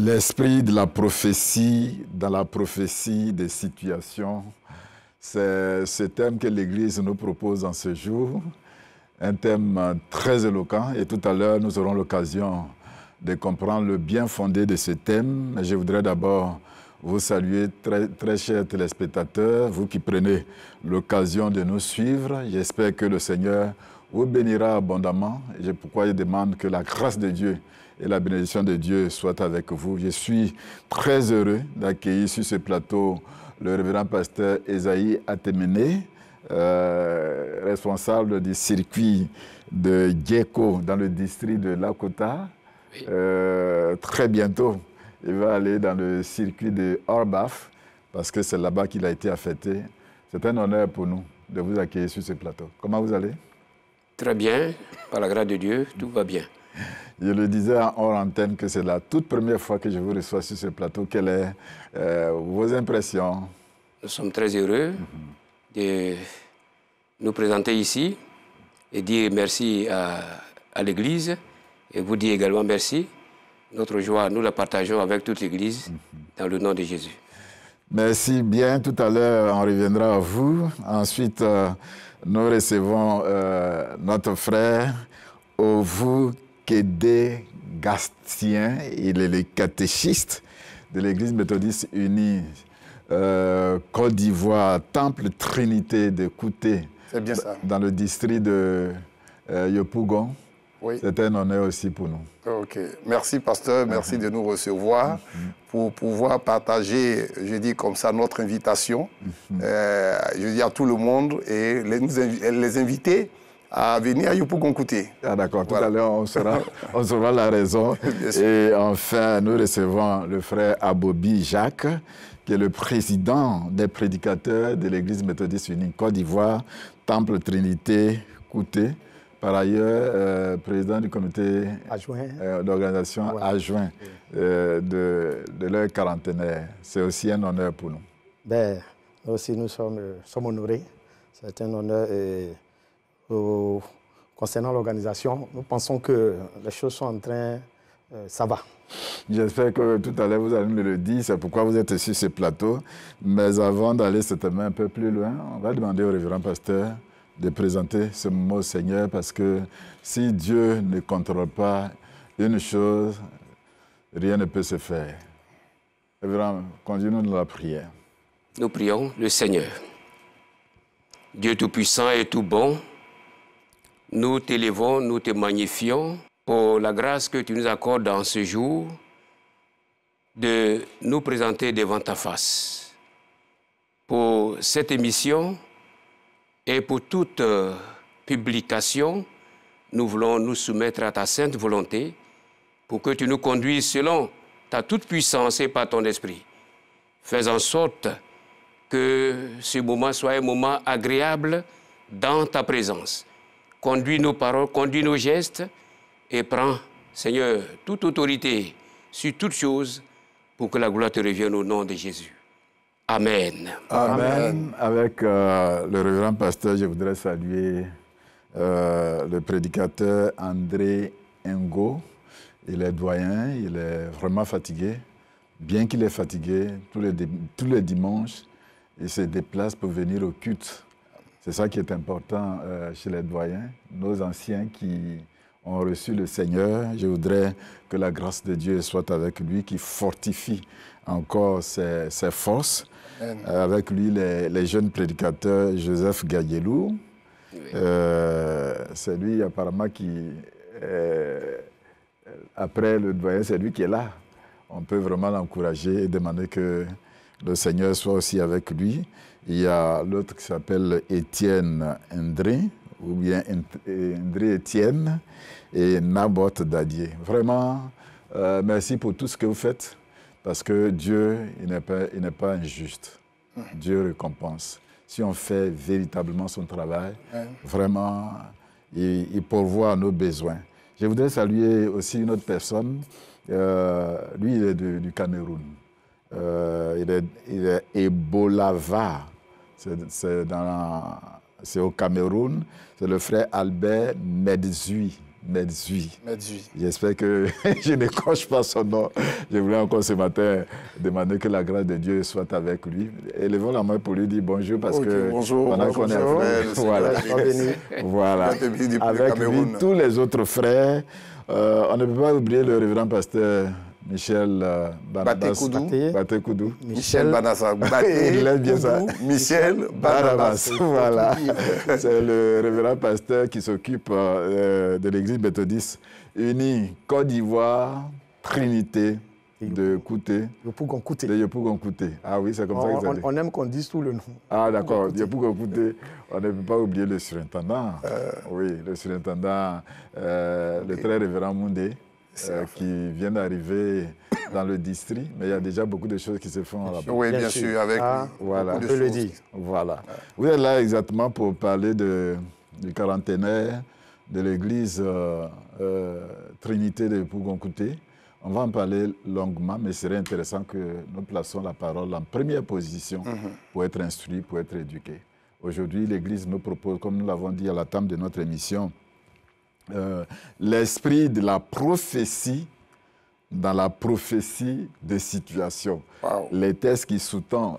L'esprit de la prophétie, dans la prophétie des situations, c'est ce thème que l'Église nous propose en ce jour, un thème très éloquent. Et tout à l'heure, nous aurons l'occasion de comprendre le bien fondé de ce thème. Je voudrais d'abord vous saluer, très chers téléspectateurs, vous qui prenez l'occasion de nous suivre. J'espère que le Seigneur vous bénira abondamment. Et c'est pourquoi je demande que la grâce de Dieu et la bénédiction de Dieu soit avec vous. Je suis très heureux d'accueillir sur ce plateau le révérend pasteur Esaïe Atemene, responsable du circuit de Djeko dans le district de Lakota. Oui. Très bientôt, il va aller dans le circuit de Orbaf parce que c'est là-bas qu'il a été affecté. C'est un honneur pour nous de vous accueillir sur ce plateau. Comment vous allez? Très bien, par la grâce de Dieu, tout va bien. Je le disais en hors antenne que c'est la toute première fois que je vous reçois sur ce plateau. Quelles sont vos impressions? Nous sommes très heureux de nous présenter ici et dire merci à l'Église et vous dire également merci. Notre joie, nous la partageons avec toute l'Église dans le nom de Jésus. Merci bien. Tout à l'heure, on reviendra à vous. Ensuite, nous recevons notre frère Ovu Kédé Gastien. Il est le catéchiste de l'Église méthodiste unie Côte d'Ivoire, Temple Trinité de Kouté. C'est bien ça. Dans le district de Yopougon. Oui. C'est un honneur aussi pour nous. Ok. Merci, pasteur. Merci de nous recevoir pour pouvoir partager, je dis comme ça, notre invitation. Je dis à tout le monde et les inviter à venir à Yopougon-Kouté. Ah d'accord, tout à l'heure, on saura la raison. Et enfin, nous recevons le frère Abobi Jacques, qui est le président des prédicateurs de l'Église méthodiste unie Côte d'Ivoire, Temple Trinité Kouté. Par ailleurs, président du comité d'organisation adjoint de leur quarantenaire. C'est aussi un honneur pour nous. Ben, nous aussi, nous sommes honorés. C'est un honneur. Concernant l'organisation, nous pensons que les choses sont en train... ça va. J'espère que tout à l'heure, vous allez me le dire. C'est pourquoi vous êtes sur ce plateau. Mais avant d'aller certainement un peu plus loin, on va demander au révérend pasteur de présenter ce mot au Seigneur, parce que si Dieu ne contrôle pas une chose, rien ne peut se faire. Révérend, conduis-nous dans la prière. Nous prions le Seigneur. Dieu tout-puissant et tout bon, nous t'élevons, nous te magnifions pour la grâce que tu nous accordes dans ce jour de nous présenter devant ta face. Pour cette émission, et pour toute publication, nous voulons nous soumettre à ta sainte volonté pour que tu nous conduises selon ta toute-puissance et par ton esprit. Fais en sorte que ce moment soit un moment agréable dans ta présence. Conduis nos paroles, conduis nos gestes et prends, Seigneur, toute autorité sur toutes choses pour que la gloire te revienne au nom de Jésus. Amen. Amen. Avec le révérend pasteur, je voudrais saluer le prédicateur André Ngo. Il est doyen, il est vraiment fatigué. Bien qu'il est fatigué, tous les dimanches, il se déplace pour venir au culte. C'est ça qui est important chez les doyens, nos anciens qui ont reçu le Seigneur. Je voudrais que la grâce de Dieu soit avec lui, qui fortifie encore ses forces. Avec lui, les jeunes prédicateurs, Joseph Gayelou. Oui. C'est lui apparemment qui, après le doyen, c'est lui qui est là. On peut vraiment l'encourager et demander que le Seigneur soit aussi avec lui. Il y a l'autre qui s'appelle Étienne Ndré, ou bien Ndré Étienne, et Naboth Dadier. Vraiment, merci pour tout ce que vous faites. Parce que Dieu, il n'est pas injuste. Dieu récompense. Si on fait véritablement son travail, vraiment, il pourvoit à nos besoins. Je voudrais saluer aussi une autre personne. Lui, il est du Cameroun. Il est Ebolava. C'est au Cameroun. C'est le frère Albert Medzui. Medzui. Medzui. J'espère que je ne coche pas son nom. Je voulais encore ce matin demander que la grâce de Dieu soit avec lui. Élevons la main pour lui dire bonjour parce que bonjour, pendant qu'on est frère, voilà. Avec lui, tous les autres frères. On ne peut pas oublier le révérend pasteur Michel Batekoudou. Michel Banassa. Il aime bien ça. Michel Barnabas. Voilà. C'est le révérend pasteur qui s'occupe de l'église méthodiste unie Côte d'Ivoire, Trinité de Kouté. De Yopougon Kouté. Ah oui, c'est comme ça que ça dit. On aime qu'on dise tout le nom. Ah d'accord, Yopougon Kouté. On ne peut pas oublier le surintendant. Oui, le surintendant, le très révérend Moundé. Qui vient d'arriver dans le district, mais il y a déjà beaucoup de choses qui se font là-bas. Oui, bien sûr, avec voilà. beaucoup de choses. Dire. Voilà. Vous êtes là exactement pour parler du quarantenaire de l'église Trinité de Pougon-Kouté. On va en parler longuement, mais il serait intéressant que nous placions la parole en première position pour être instruit, pour être éduqué. Aujourd'hui, l'église me propose, comme nous l'avons dit à la table de notre émission, l'esprit de la prophétie dans la prophétie des situations. Wow. Les textes qui sous-tendent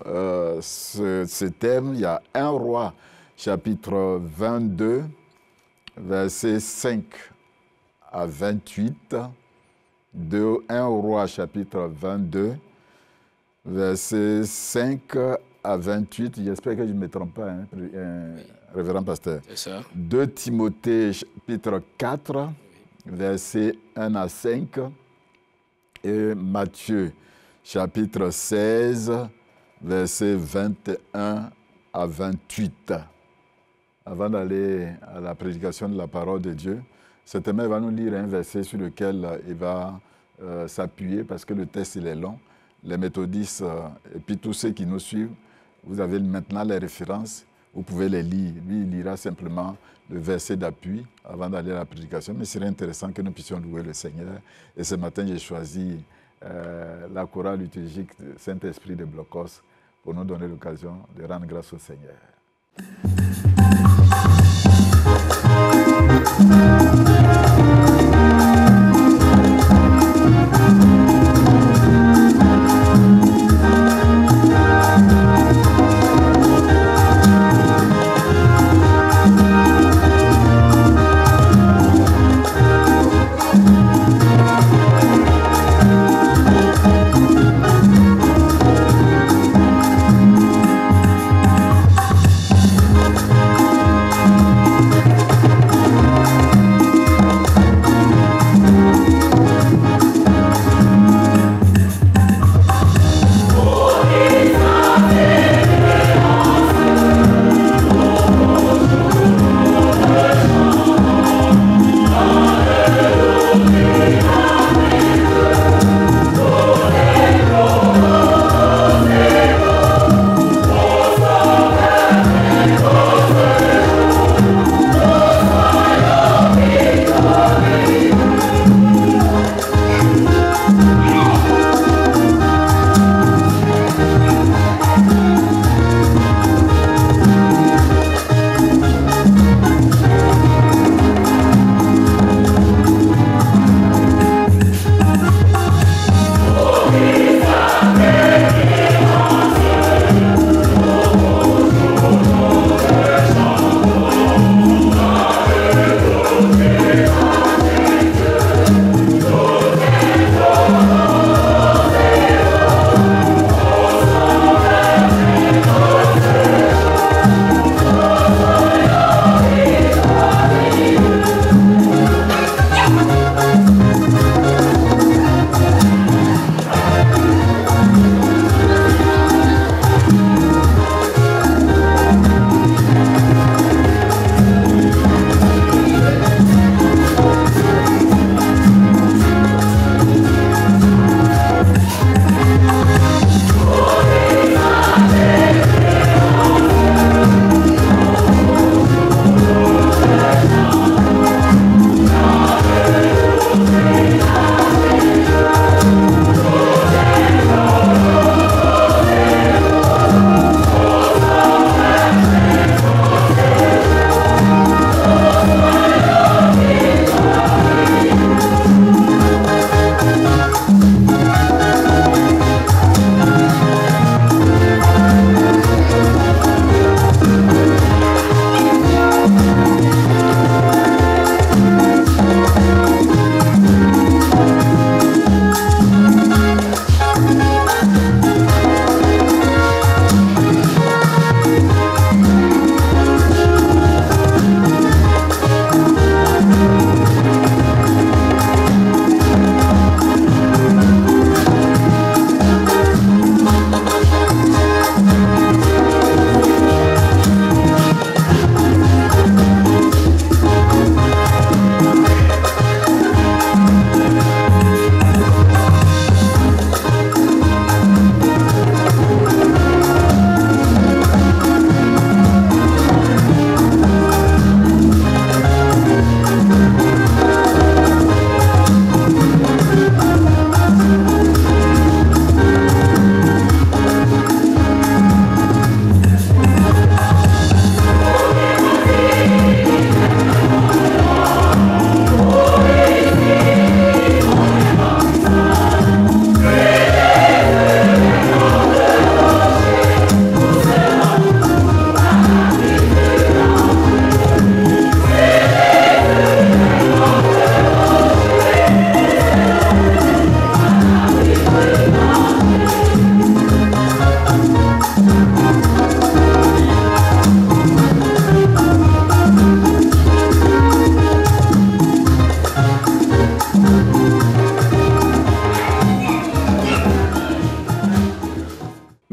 ce thème, il y a 1 Roi, chapitre 22, versets 5 à 28, 1 Roi, chapitre 22, versets 5 à 28, j'espère que je ne me trompe pas, révérend pasteur. C'est ça. 2 Timothée, chapitre 4, versets 1 à 5, et Matthieu, chapitre 16, versets 21 à 28. Avant d'aller à la prédication de la parole de Dieu, cet homme va nous lire un verset sur lequel il va s'appuyer parce que le texte il est long. Les méthodistes et puis tous ceux qui nous suivent, vous avez maintenant les références, vous pouvez les lire. Lui, il lira simplement le verset d'appui avant d'aller à la prédication. Mais il serait intéressant que nous puissions louer le Seigneur. Et ce matin, j'ai choisi la chorale liturgique Saint-Esprit de Blocos pour nous donner l'occasion de rendre grâce au Seigneur.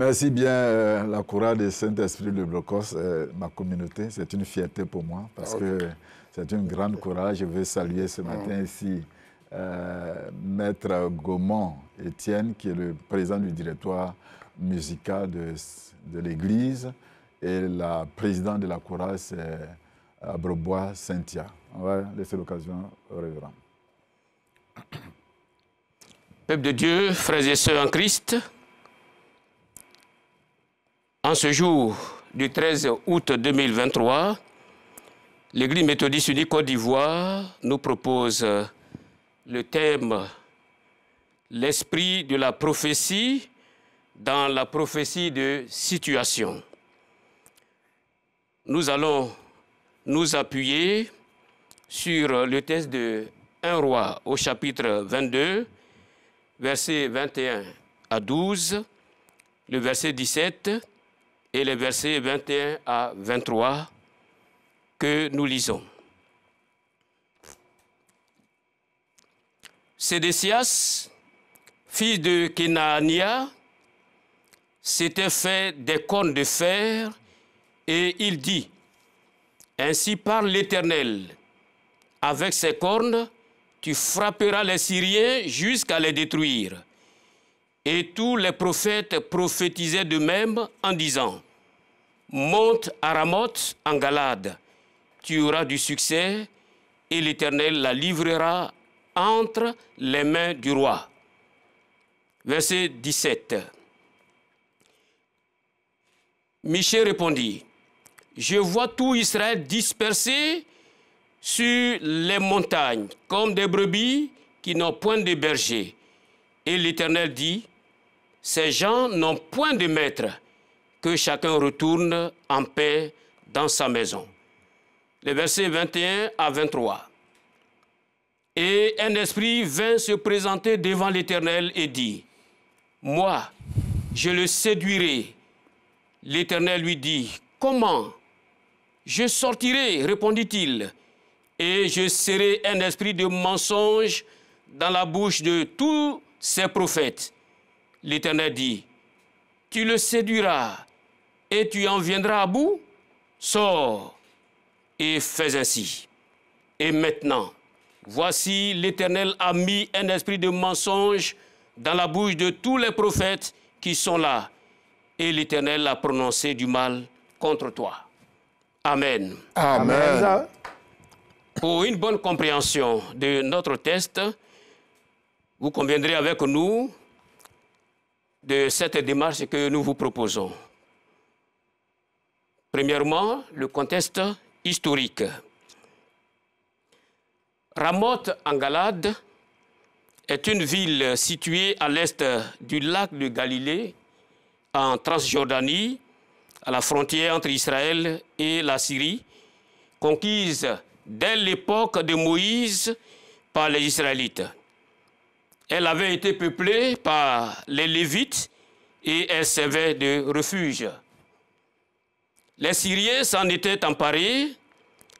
Merci bien, la chorale de Saint-Esprit de Blocos, ma communauté. C'est une fierté pour moi parce que c'est une grande chorale. Je veux saluer ce matin ici Maître Gaumont Étienne, qui est le président du directoire musical de l'Église. Et la présidente de la chorale, c'est Abrebois Cynthia. On va laisser l'occasion au révérend. Peuple de Dieu, frères et sœurs en Christ, en ce jour du 13 août 2023, l'Église méthodiste unie Côte d'Ivoire nous propose le thème « L'esprit de la prophétie dans la prophétie de situation ». Nous allons nous appuyer sur le texte de 1 Roi au chapitre 22, versets 21 à 12, le verset 17 et les versets 21 à 23 que nous lisons. Sédécias, fils de Kenaania, s'était fait des cornes de fer et il dit, « Ainsi parle l'Éternel, avec ces cornes, tu frapperas les Syriens jusqu'à les détruire. » Et tous les prophètes prophétisaient de même en disant, « Monte à Ramoth en Galade, tu auras du succès, et l'Éternel la livrera entre les mains du roi. » Verset 17. Michée répondit, « Je vois tout Israël dispersé sur les montagnes, comme des brebis qui n'ont point de berger. » Et l'Éternel dit, « Ces gens n'ont point de maître, que chacun retourne en paix dans sa maison. » Les versets 21 à 23. Et un esprit vint se présenter devant l'Éternel et dit, « Moi, je le séduirai. » L'Éternel lui dit, « Comment? » « Je sortirai, répondit-il, et je serai un esprit de mensonge dans la bouche de tous ces prophètes. » L'Éternel dit, « Tu le séduiras et tu en viendras à bout? Sors et fais ainsi. » Et maintenant, voici l'Éternel a mis un esprit de mensonge dans la bouche de tous les prophètes qui sont là, et l'Éternel a prononcé du mal contre toi. Amen. Amen. Pour une bonne compréhension de notre texte, vous conviendrez avec nous de cette démarche que nous vous proposons. Premièrement, le contexte historique. Ramoth en Galade est une ville située à l'est du lac de Galilée, en Transjordanie, à la frontière entre Israël et la Syrie, conquise dès l'époque de Moïse par les Israélites. Elle avait été peuplée par les Lévites et elle servait de refuge. Les Syriens s'en étaient emparés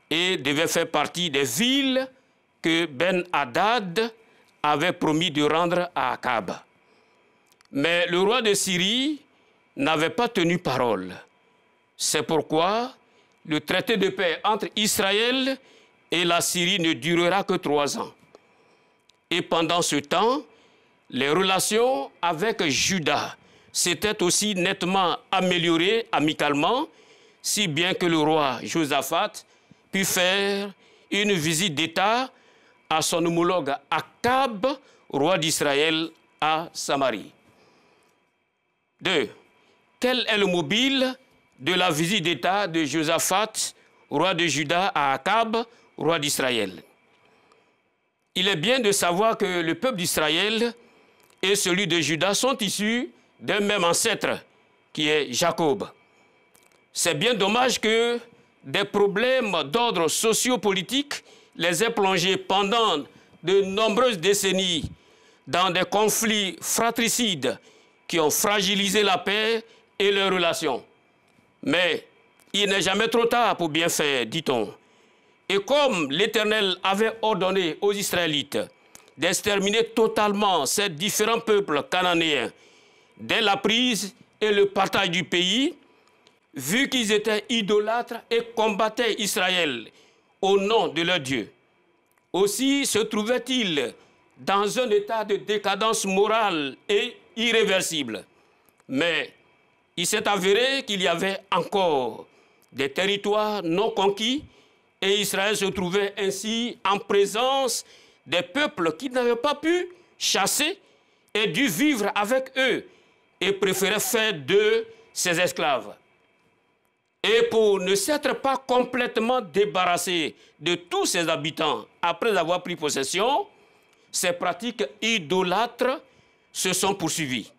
et devaient faire partie des villes que Ben-Hadad avait promis de rendre à Akab. Mais le roi de Syrie n'avait pas tenu parole. C'est pourquoi le traité de paix entre Israël et la Syrie ne durera que 3 ans. Et pendant ce temps, les relations avec Juda s'étaient aussi nettement améliorées amicalement, si bien que le roi Josaphat put faire une visite d'État à son homologue Akab, roi d'Israël, à Samarie. 2. Quel est le mobile de la visite d'État de Josaphat, roi de Juda, à Akab, roi d'Israël? Il est bien de savoir que le peuple d'Israël et celui de Juda sont issus d'un même ancêtre, qui est Jacob. C'est bien dommage que des problèmes d'ordre sociopolitique les aient plongés pendant de nombreuses décennies dans des conflits fratricides qui ont fragilisé la paix et leurs relations. Mais il n'est jamais trop tard pour bien faire, dit-on. Et comme l'Éternel avait ordonné aux Israélites d'exterminer totalement ces différents peuples cananéens dès la prise et le partage du pays, vu qu'ils étaient idolâtres et combattaient Israël au nom de leur Dieu. Aussi se trouvaient-ils dans un état de décadence morale et irréversible. Mais il s'est avéré qu'il y avait encore des territoires non conquis et Israël se trouvait ainsi en présence des peuples qui n'avaient pas pu chasser et dû vivre avec eux et préféraient faire d'eux ses esclaves. Et pour ne s'être pas complètement débarrassé de tous ses habitants après avoir pris possession, ces pratiques idolâtres se sont poursuivies.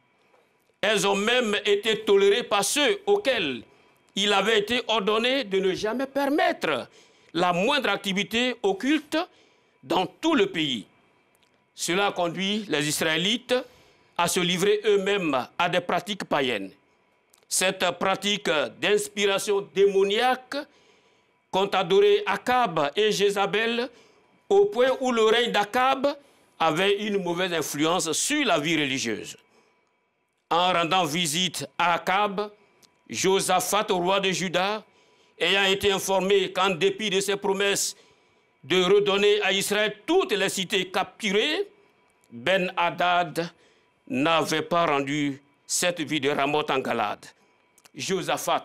Elles ont même été tolérées par ceux auxquels il avait été ordonné de ne jamais permettre la moindre activité occulte dans tout le pays. Cela a conduit les Israélites à se livrer eux-mêmes à des pratiques païennes. Cette pratique d'inspiration démoniaque qu'ont adoré Akab et Jézabel au point où le règne d'Akab avait une mauvaise influence sur la vie religieuse. En rendant visite à Akab, Josaphat, roi de Juda, ayant été informé qu'en dépit de ses promesses de redonner à Israël toutes les cités capturées, Ben-Hadad n'avait pas rendu cette ville de Ramoth en Galade. Josaphat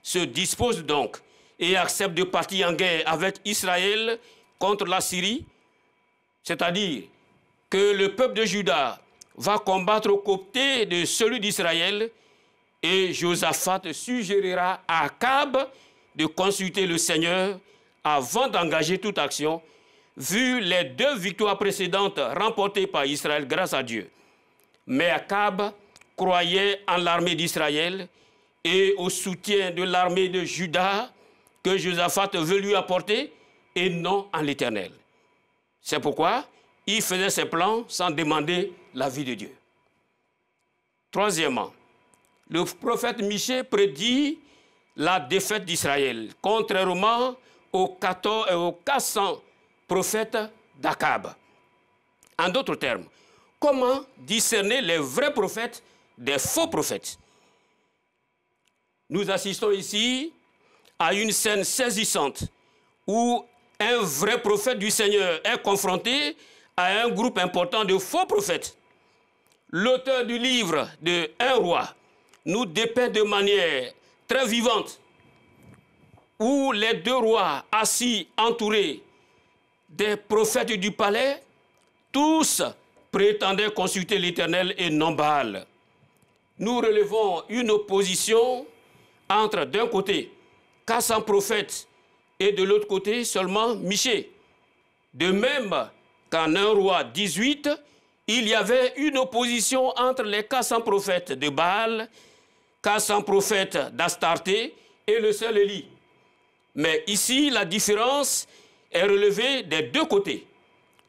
se dispose donc et accepte de partir en guerre avec Israël contre la Syrie, c'est-à-dire que le peuple de Juda va combattre aux côtés de celui d'Israël et Josaphat suggérera à Akab de consulter le Seigneur avant d'engager toute action, vu les 2 victoires précédentes remportées par Israël grâce à Dieu. Mais Akab croyait en l'armée d'Israël et au soutien de l'armée de Juda que Josaphat veut lui apporter et non en l'Éternel. C'est pourquoi il faisait ses plans sans demander l'avis de Dieu. Troisièmement, le prophète Michée prédit la défaite d'Israël, contrairement aux 400 prophètes d'Akab. En d'autres termes, comment discerner les vrais prophètes des faux prophètes? Nous assistons ici à une scène saisissante où un vrai prophète du Seigneur est confronté à un groupe important de faux prophètes. L'auteur du livre de 1 roi nous dépeint de manière très vivante où les 2 rois assis entourés des prophètes du palais, tous prétendaient consulter l'Éternel et non Baal. Nous relevons une opposition entre d'un côté 400 prophètes et de l'autre côté seulement Michée. De même qu'en 1 roi 18, il y avait une opposition entre les 400 prophètes de Baal, 400 prophètes d'Astarté et le seul Élie. Mais ici, la différence est relevée des 2 côtés.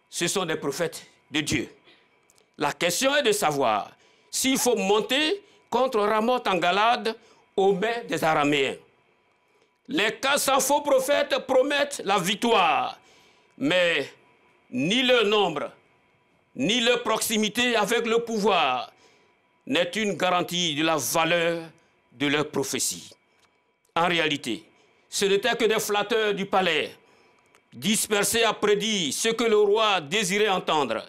Ce sont des prophètes de Dieu. La question est de savoir s'il faut monter contre Ramoth en Galade aux mains des Araméens. Les 400 faux prophètes promettent la victoire, mais ni leur nombre, ni leur proximité avec le pouvoir n'est une garantie de la valeur de leur prophétie. En réalité, ce n'étaient que des flatteurs du palais, dispersés à prédire ce que le roi désirait entendre.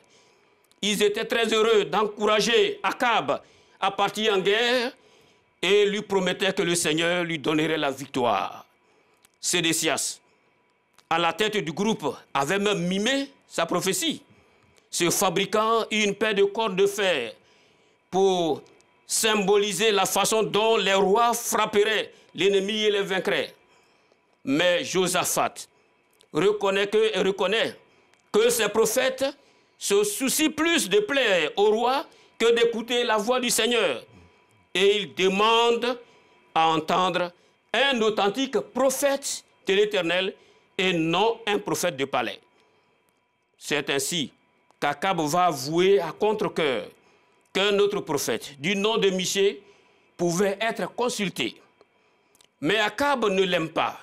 Ils étaient très heureux d'encourager Akab à partir en guerre et lui promettaient que le Seigneur lui donnerait la victoire. Sédécias, à la tête du groupe, avait même mimé sa prophétie, se fabriquant une paire de cordes de fer pour symboliser la façon dont les rois frapperaient l'ennemi et les vaincraient. Mais Josaphat reconnaît que ces prophètes se soucient plus de plaire au roi que d'écouter la voix du Seigneur. Et il demande à entendre un authentique prophète de l'Éternel et non un prophète de palais. C'est ainsi qu'Akab va avouer à contre-cœur qu'un autre prophète du nom de Michée pouvait être consulté. Mais Akab ne l'aime pas,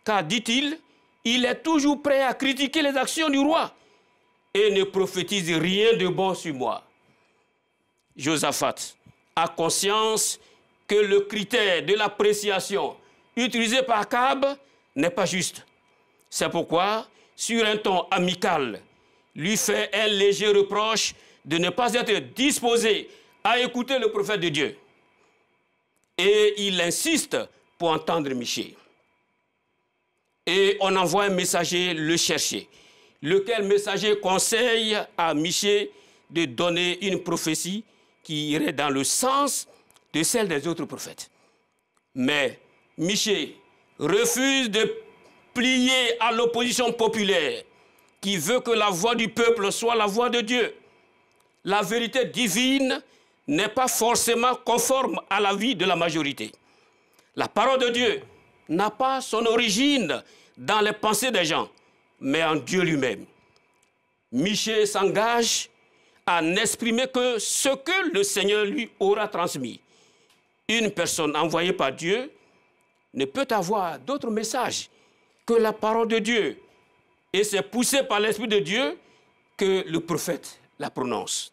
car, dit-il, il est toujours prêt à critiquer les actions du roi et ne prophétise rien de bon sur moi. Josaphat a conscience que le critère de l'appréciation utilisé par Akab n'est pas juste. C'est pourquoi, sur un ton amical, lui fait un léger reproche de ne pas être disposé à écouter le prophète de Dieu. Et il insiste pour entendre Michée. Et on envoie un messager le chercher, lequel messager conseille à Michée de donner une prophétie qui irait dans le sens de celle des autres prophètes. Mais Michée refuse de plier à l'opposition populaire qui veut que la voix du peuple soit la voix de Dieu. La vérité divine n'est pas forcément conforme à la vie de la majorité. La parole de Dieu n'a pas son origine dans les pensées des gens, mais en Dieu lui-même. Michée s'engage à n'exprimer que ce que le Seigneur lui aura transmis. Une personne envoyée par Dieu ne peut avoir d'autre message que la parole de Dieu. Et c'est poussé par l'Esprit de Dieu que le prophète la prononce.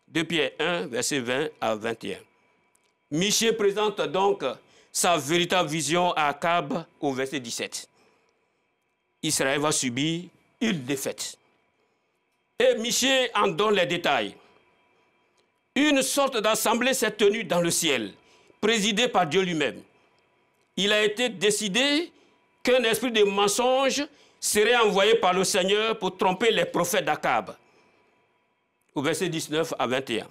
2 Pierre 1, verset 20 à 21. Michée présente donc sa véritable vision à Akab au verset 17. Israël va subir une défaite. Et Michée en donne les détails. Une sorte d'assemblée s'est tenue dans le ciel, présidée par Dieu lui-même. Il a été décidé qu'un esprit de mensonge serait envoyé par le Seigneur pour tromper les prophètes d'Akab. Au verset 19 à 21.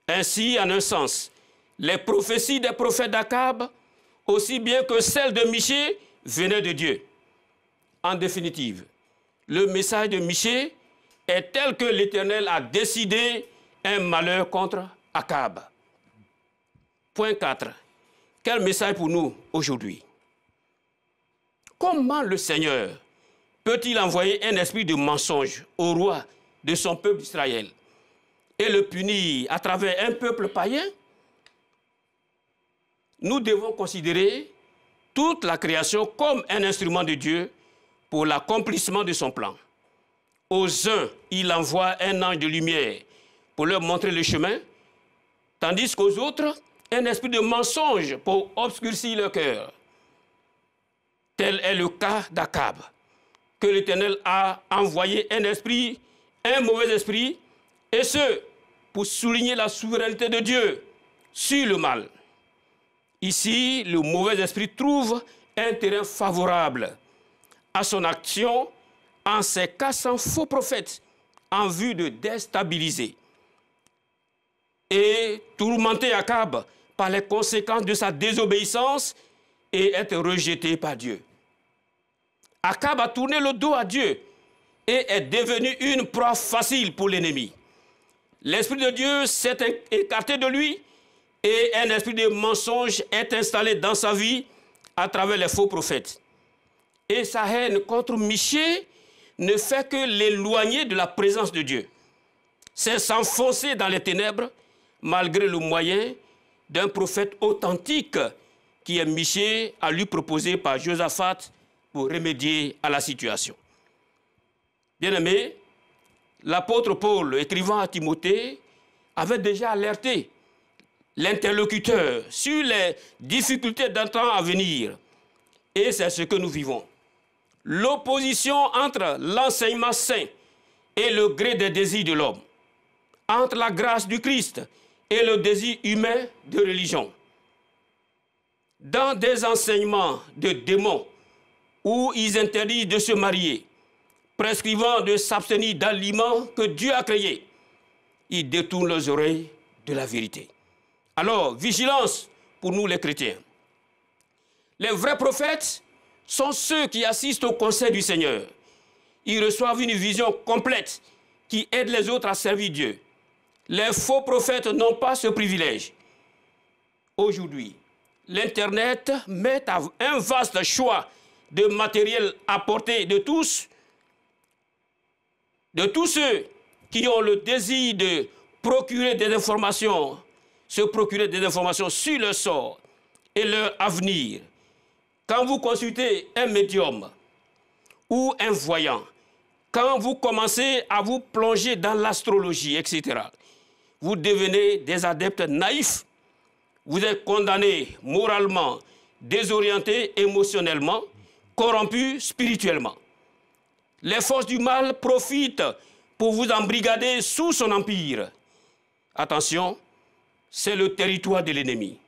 Ainsi, en un sens, les prophéties des prophètes d'Akab, aussi bien que celles de Michée, venaient de Dieu. En définitive, le message de Michée est tel que l'Éternel a décidé un malheur contre Akab. Point 4. Quel message pour nous aujourd'hui? Comment le Seigneur peut-il envoyer un esprit de mensonge au roi de son peuple d'Israël et le punir à travers un peuple païen? Nous devons considérer toute la création comme un instrument de Dieu pour l'accomplissement de son plan. Aux uns, il envoie un ange de lumière pour leur montrer le chemin, tandis qu'aux autres, un esprit de mensonge pour obscurcir leur cœur. Tel est le cas d'Akab, que l'Éternel a envoyé un mauvais esprit, et ce, pour souligner la souveraineté de Dieu sur le mal. Ici, le mauvais esprit trouve un terrain favorable à son action en s'écassant faux prophètes en vue de déstabiliser et tourmenter Akab par les conséquences de sa désobéissance et être rejeté par Dieu. Akab a tourné le dos à Dieu et est devenu une proie facile pour l'ennemi. L'Esprit de Dieu s'est écarté de lui et un esprit de mensonge est installé dans sa vie à travers les faux prophètes. Et sa haine contre Michée ne fait que l'éloigner de la présence de Dieu. C'est s'enfoncer dans les ténèbres malgré le moyen d'un prophète authentique qui est Michée à lui proposer par Josaphat pour remédier à la situation. Bien-aimé, l'apôtre Paul, écrivant à Timothée, avait déjà alerté l'interlocuteur sur les difficultés d'un temps à venir. Et c'est ce que nous vivons. L'opposition entre l'enseignement saint et le gré des désirs de l'homme, entre la grâce du Christ et le désir humain de religion. Dans des enseignements de démons où ils interdisent de se marier, prescrivant de s'abstenir d'aliments que Dieu a créés, ils détournent leurs oreilles de la vérité. Alors, vigilance pour nous les chrétiens. Les vrais prophètes sont ceux qui assistent au conseil du Seigneur. Ils reçoivent une vision complète qui aide les autres à servir Dieu. Les faux prophètes n'ont pas ce privilège. Aujourd'hui, l'Internet met un vaste choix de matériel à portée de tous ceux qui ont le désir de procurer des informations, se procurer des informations sur leur sort et leur avenir. Quand vous consultez un médium ou un voyant, quand vous commencez à vous plonger dans l'astrologie, etc., vous devenez des adeptes naïfs Vous êtes condamnés moralement, désorientés émotionnellement, corrompus spirituellement. Les forces du mal profitent pour vous embrigader sous son empire. Attention, c'est le territoire de l'ennemi.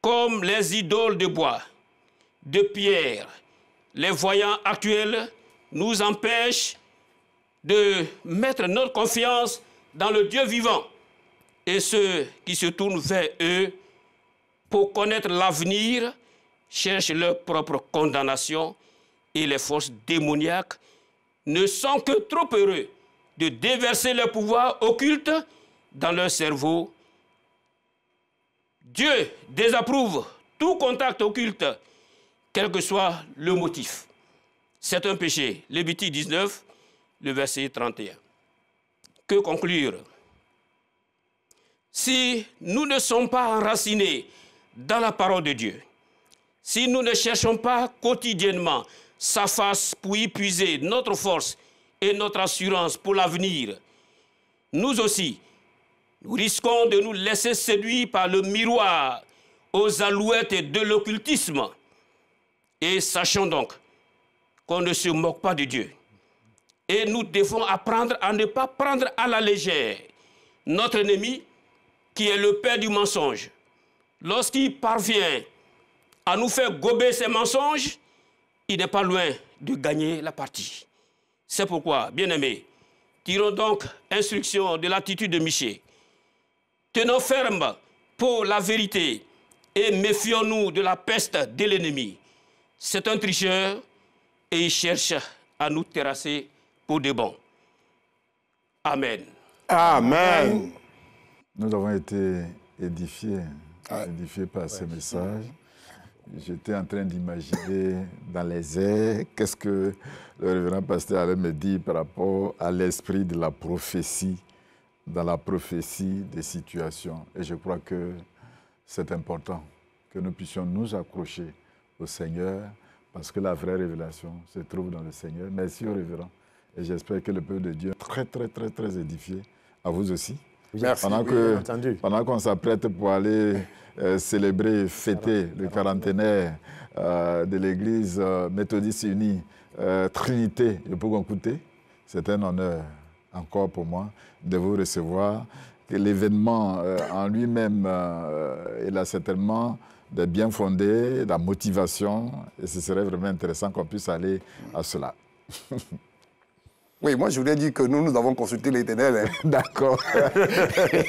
Comme les idoles de bois, de pierre, les voyants actuels nous empêchent de mettre notre confiance dans le Dieu vivant. Et ceux qui se tournent vers eux pour connaître l'avenir cherchent leur propre condamnation et les forces démoniaques ne sont que trop heureux de déverser leur pouvoir occulte dans leur cerveau. Dieu désapprouve tout contact occulte, quel que soit le motif. C'est un péché. Lévitique 19, le verset 31. Que conclure? Si nous ne sommes pas enracinés dans la parole de Dieu, si nous ne cherchons pas quotidiennement sa face pour y puiser notre force et notre assurance pour l'avenir, nous aussi, nous risquons de nous laisser séduire par le miroir aux alouettes de l'occultisme. Et sachons donc qu'on ne se moque pas de Dieu. Et nous devons apprendre à ne pas prendre à la légère notre ennemi qui est le père du mensonge. Lorsqu'il parvient à nous faire gober ses mensonges, il n'est pas loin de gagner la partie. C'est pourquoi, bien-aimés, tirons donc instruction de l'attitude de Michée. Tenons ferme pour la vérité et méfions-nous de la peste de l'ennemi. C'est un tricheur et il cherche à nous terrasser pour de bon. Amen. Amen. Nous avons été édifiés par ce message. J'étais en train d'imaginer dans les airs qu'est-ce que le révérend pasteur allait me dire par rapport à l'esprit de la prophétie, dans la prophétie des situations. Et je crois que c'est important que nous puissions nous accrocher au Seigneur parce que la vraie révélation se trouve dans le Seigneur. Merci au révérend. Et j'espère que le peuple de Dieu est très édifié. À vous aussi. Merci. Pendant qu'on s'apprête pour aller célébrer, fêter le quarantenaire de l'Église méthodiste unie Trinité de Pougon-Kouté, c'est un honneur encore pour moi de vous recevoir. L'événement en lui-même, il a certainement des bien fondés, de la motivation, et ce serait vraiment intéressant qu'on puisse aller à cela. Oui, moi je voulais dire que nous avons consulté l'Éternel. Hein. D'accord.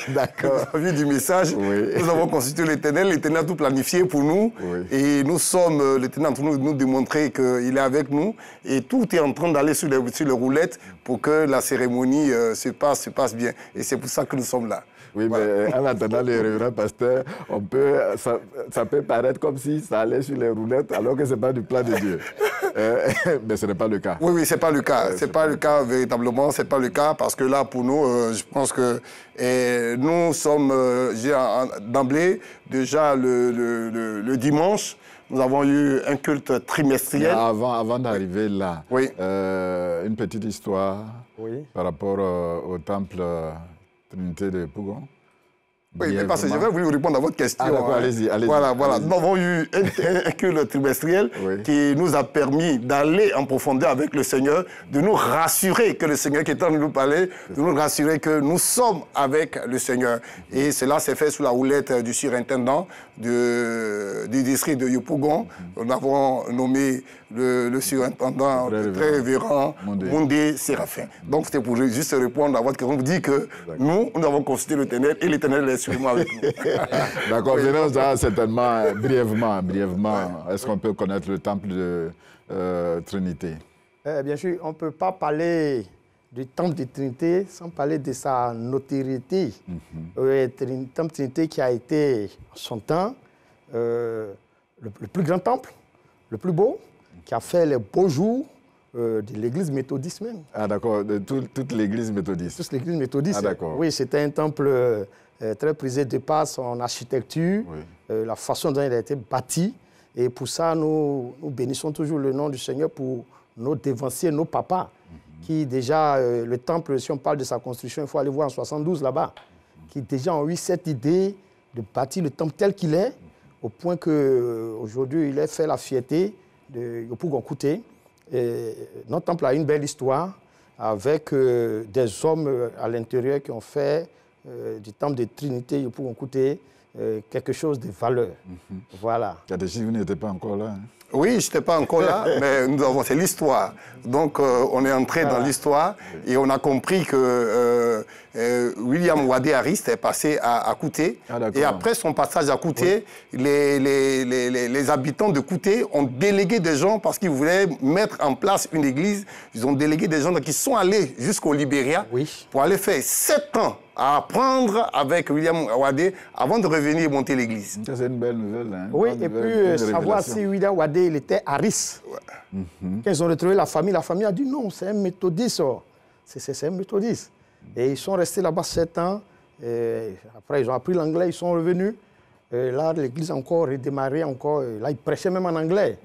D'accord. Au vu du message, oui. Nous avons consulté l'Éternel. L'Éternel a tout planifié pour nous. Oui. Et nous sommes, l'Éternel est en train de nous démontrer qu'il est avec nous. Et tout est en train d'aller sur les roulettes pour que la cérémonie se passe bien. Et c'est pour ça que nous sommes là. Oui, voilà. Mais en attendant le révérend pasteur, ça peut paraître comme si ça allait sur les roulettes alors que ce n'est pas du plan de Dieu. Mais ce n'est pas le cas. Oui, ce n'est pas le cas. Ce n'est pas le cas véritablement, ce n'est pas le cas parce que là, pour nous, je pense que nous sommes d'emblée, déjà le dimanche, nous avons eu un culte trimestriel. Avant d'arriver là, oui. Une petite histoire par rapport au temple Trinité de Pougon. Oui, mais parce que je vais vous répondre à votre question. Ah, d'accord, allez-y. Voilà. Nous avons eu un culte trimestriel qui nous a permis d'aller en profondeur avec le Seigneur, de nous rassurer que le Seigneur qui est en train de nous parler, de nous rassurer que nous sommes avec le Seigneur. Et cela s'est fait sous la houlette du surintendant du district de Yopougon. Nous avons nommé le surintendant, le très révérend Mondé Séraphin. Donc c'était pour juste répondre à votre question. Vous dire que nous avons consulté l'Éternel et l'Éternel est sûrement avec nous. D'accord, venons certainement, brièvement. Est-ce qu'on peut connaître le temple de Trinité? Bien sûr, on ne peut pas parler du temple de Trinité sans parler de sa notoriété. Le temple de Trinité qui a été, en son temps, le plus grand temple, le plus beau, qui a fait les beaux jours de l'église méthodiste même. Ah d'accord, de toute l'église méthodiste. Toute l'église méthodiste. Ah d'accord. Oui, c'était un temple très prisé de par son architecture, la façon dont il a été bâti. Et pour ça, nous bénissons toujours le nom du Seigneur pour nos dévanciers, nos papas, qui déjà, le temple, si on parle de sa construction, il faut aller voir en 72 là-bas, qui déjà ont eu cette idée de bâtir le temple tel qu'il est, au point qu'aujourd'hui, il a fait la fierté de Yopougon-Kouté. Notre temple a une belle histoire avec des hommes à l'intérieur qui ont fait du temple de Trinité Yopougon-Kouté quelque chose de valeur. Voilà. Kadeshi, vous n'étiez pas encore là, hein? Oui, je n'étais pas encore là, mais c'est l'histoire. Donc, on est entré dans l'histoire et on a compris que William Wadé Ariste est passé à Kouté. Et après son passage à Kouté, les habitants de Kouté ont délégué des gens parce qu'ils voulaient mettre en place une église. Ils ont délégué des gens qui sont allés jusqu'au Libéria pour aller faire 7 ans à apprendre avec William Wadé avant de revenir monter l'église. Ça, c'est une belle nouvelle. Hein? Oui, et puis savoir si William Wadé il était Aris. Quand ils ont retrouvé la famille a dit non, c'est un méthodiste. C'est un méthodiste. Et ils sont restés là-bas 7 ans. Et après, ils ont appris l'anglais, ils sont revenus. Et là, l'église a encore redémarré. Là, ils prêchaient même en anglais.